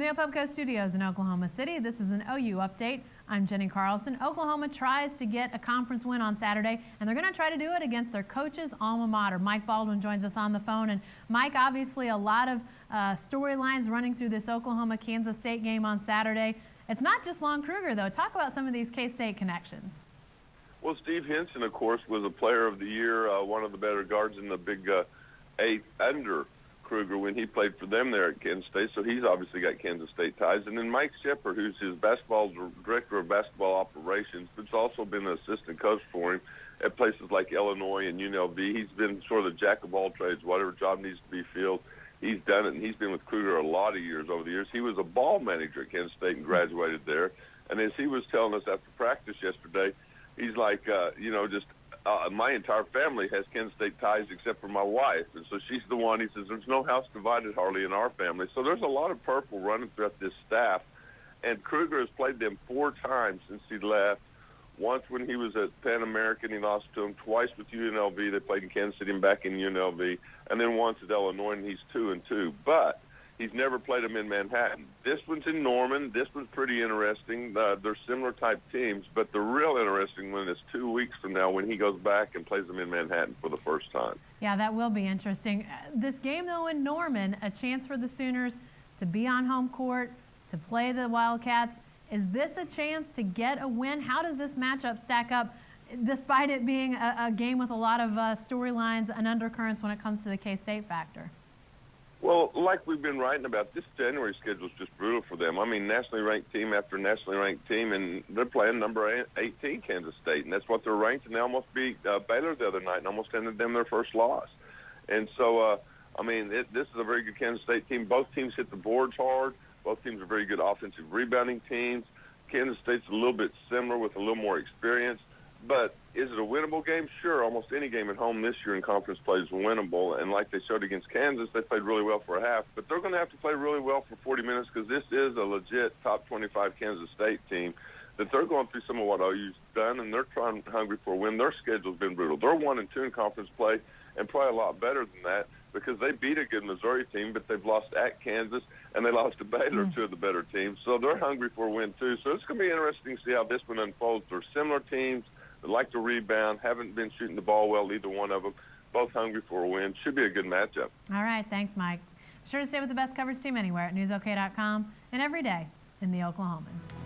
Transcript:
From the Opubco studios in Oklahoma City, this is an OU update. I'm Jenni Carlson. Oklahoma tries to get a conference win on Saturday, and they're going to try to do it against their coach's alma mater. Mike Baldwin joins us on the phone. And Mike, obviously a lot of storylines running through this Oklahoma-Kansas State game on Saturday. It's not just Lon Kruger, though. Talk about some of these K-State connections. Well, Steve Henson, of course, was a player of the year, one of the better guards in the Big 8 under Kruger when he played for them there at Kansas State, so he's obviously got Kansas State ties. And then Mike Shepard, who's his director of basketball operations, but's also been an assistant coach for him at places like Illinois and UNLV. He's been sort of the jack of all trades. Whatever job needs to be filled, he's done it, and he's been with Kruger a lot of years over the years. He was a ball manager at Kansas State and graduated there. And as he was telling us after practice yesterday, he's like, my entire family has Kansas State ties except for my wife. And so she's the one, he says, there's no house divided hardly in our family. So there's a lot of purple running throughout this staff. And Kruger has played them 4 times since he left. Once when he was at Pan American, he lost to him. Twice with UNLV. They played in Kansas City and back in UNLV. And then once at Illinois, and he's 2-2. But he's never played them in Manhattan. This one's in Norman. This one's pretty interesting. They're similar type teams, but the real interesting one is 2 weeks from now when he goes back and plays them in Manhattan for the first time. Yeah, that will be interesting. This game, though, in Norman, a chance for the Sooners to be on home court, to play the Wildcats. Is this a chance to get a win? How does this matchup stack up, despite it being a game with a lot of storylines and undercurrents when it comes to the K-State factor? Well, like we've been writing about, this January schedule is just brutal for them. I mean, nationally ranked team after nationally ranked team, and they're playing number 18 Kansas State, and that's what they're ranked, and they almost beat Baylor the other night and almost ended them their first loss. And so, I mean, this is a very good Kansas State team. Both teams hit the boards hard. Both teams are very good offensive rebounding teams. Kansas State's a little bit similar with a little more experience. But is it a winnable game? Sure, almost any game at home this year in conference play is winnable. And like they showed against Kansas, they played really well for a half. But they're going to have to play really well for 40 minutes because this is a legit top 25 Kansas State team that they're going through some of what OU's done, and they're hungry for a win. Their schedule's been brutal. They're 1-2 in conference play and probably a lot better than that because they beat a good Missouri team, but they've lost at Kansas, and they lost to Baylor, 2 of the better teams. So they're hungry for a win, too. So it's going to be interesting to see how this one unfolds. They're similar teams. They like to rebound, haven't been shooting the ball well, either one of them. Both hungry for a win. Should be a good matchup. All right. Thanks, Mike. Be sure to stay with the best coverage team anywhere at newsok.com and every day in the Oklahoman.